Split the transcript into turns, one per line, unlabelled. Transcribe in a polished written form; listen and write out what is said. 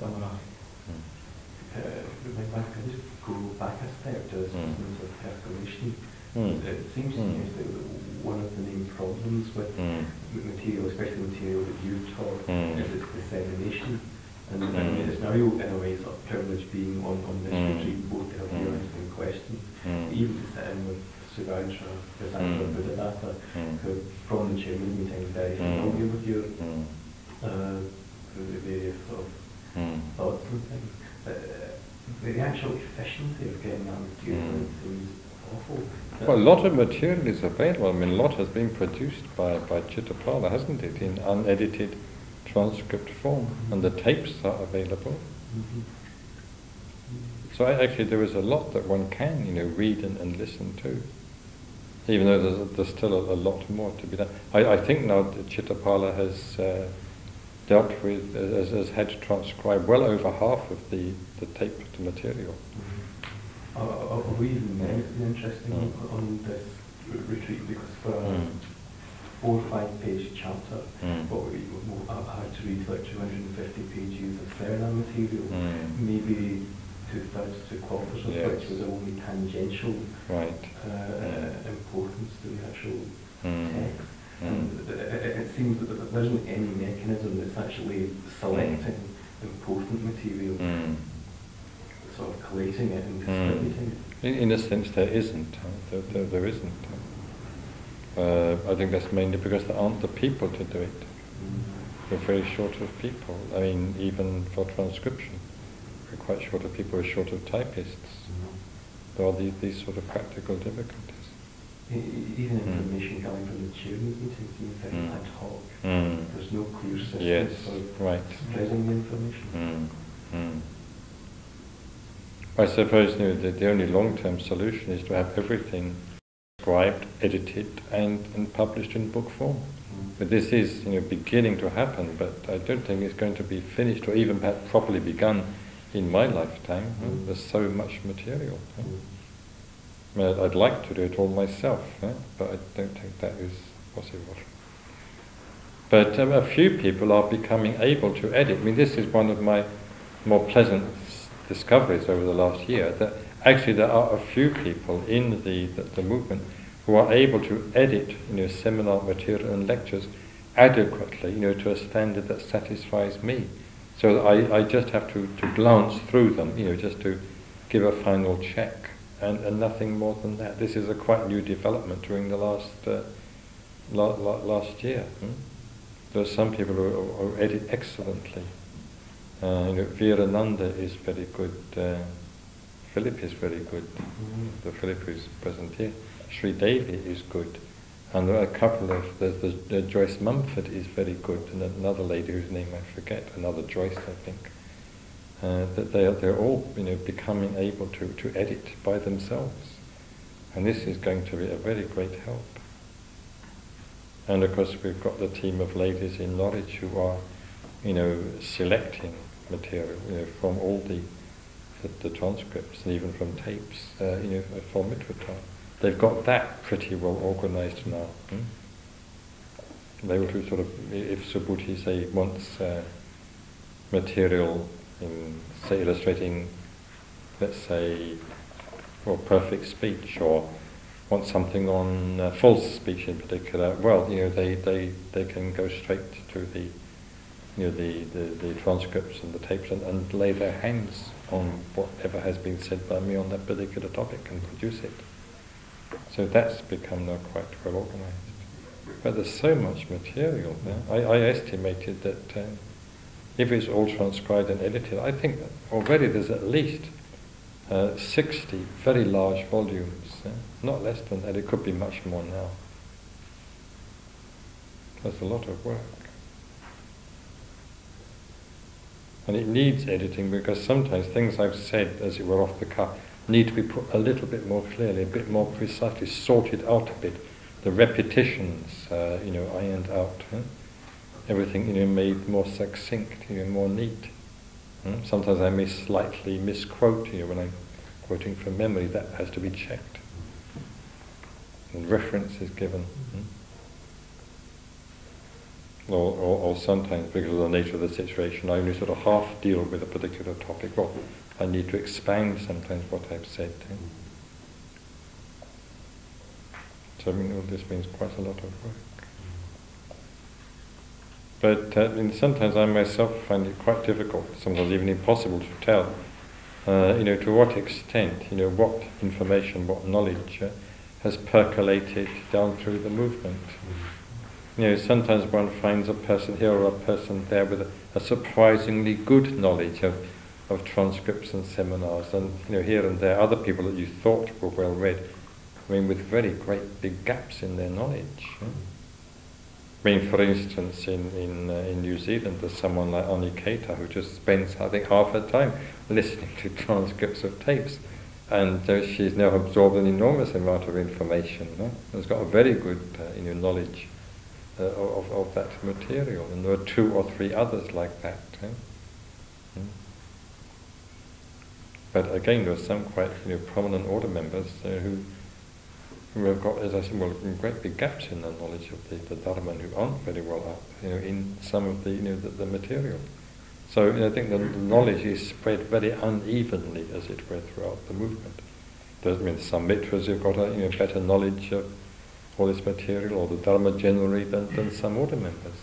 summarize. If I could just go back a step to this business of percolation. It seems to me that one of the main problems with material, especially material that you taught, is its dissemination. And it's now in a way sort of privilege being on this retreat, both to have you answering questions, even to sit in with Sangharakshita, Sangharakshita Buddhadatta, who from the chairman meeting is very familiar with your the various sort of thoughts and things. The actual efficiency of getting that material seems awful.
Well, a lot of material is available. I mean, a lot has been produced by Chittapala, hasn't it, in unedited transcript form, and the tapes are available. So actually there is a lot that one can, read and listen to, even though there's still a lot more to be done. I think now that Chittapala has dealt with, has had to transcribe well over half of the taped material.
I've even now it's been interesting on this retreat, because for a 4 or 5 page chapter, I had to read like 250 pages of seminar material, maybe 2/3 to quarters of which was only tangential importance to the actual text. And it seems that there isn't any mechanism that's actually selecting important material, sort of collating it and distributing it.
In a sense there isn't. There isn't. I think that's mainly because there aren't the people to do it. We're very short of people. I mean, even for transcription, we're quite short of people, we're short of typists. There are these sort of practical difficulties.
Even information coming from the chairman's meeting seems very ad hoc. There's no clear system for spreading the information.
I suppose the only long-term solution is to have everything transcribed, edited, and published in book form. But this is beginning to happen, but I don't think it's going to be finished or even perhaps properly begun in my lifetime. There's so much material. I mean, I'd like to do it all myself, but I don't think that is possible. But a few people are becoming able to edit. I mean, this is one of my more pleasant discoveries over the last year, that actually there are a few people in the movement who are able to edit seminar material and lectures adequately to a standard that satisfies me. So that I just have to glance through them, just to give a final check, and nothing more than that. This is a quite new development during the last year. There are some people who edit excellently. Virananda is very good. Philip is very good. The Philip who is present here. Sri Devi is good. And there are a couple of, the Joyce Mumford is very good, and another lady whose name I forget, another Joyce I think. That they're all becoming able to edit by themselves. And this is going to be a very great help. And of course we've got the team of ladies in Norwich who are selecting material from all the transcripts and even from tapes for Mitratara. They've got that pretty well organised now. They will do sort of, if Subhuti say wants material in, say, illustrating, let's say, perfect speech, or want something on false speech in particular, well, they can go straight to the the transcripts and the tapes and lay their hands on whatever has been said by me on that particular topic and produce it. So that's become now quite well organised. But there's so much material now. I estimated that if it's all transcribed and edited, I think that already there's at least 60 very large volumes, not less than that. It could be much more now. That's a lot of work. And it needs editing because sometimes things I've said, as it were off the cuff, need to be put a little bit more clearly, a bit more precisely, sorted out a bit. The repetitions, ironed out. Everything, made more succinct, more neat. Sometimes I may slightly misquote, when I'm quoting from memory. That has to be checked. And reference is given. or sometimes because of the nature of the situation, I only sort of half deal with a particular topic. Well, I need to expand sometimes what I've said. So all this means quite a lot of work. But sometimes I myself find it quite difficult, sometimes even impossible to tell, to what extent, what information, what knowledge has percolated down through the movement. Sometimes one finds a person here or a person there with a surprisingly good knowledge of transcripts and seminars, and here and there other people that you thought were well read, with very great big gaps in their knowledge. For instance, in New Zealand, there's someone like Aniketa who just spends, I think, half her time listening to transcripts of tapes, and she's now absorbed an enormous amount of information. Has got a very good knowledge of that material, and there are 2 or 3 others like that. But again, there are some quite prominent order members who have got, as I said, great big gaps in their knowledge of the Dharma, and who aren't very well up, in some of the material. So I think the knowledge is spread very unevenly, as it were, throughout the movement. Doesn't mean some mitras who've got a better knowledge of all this material or the Dharma generally than some order members.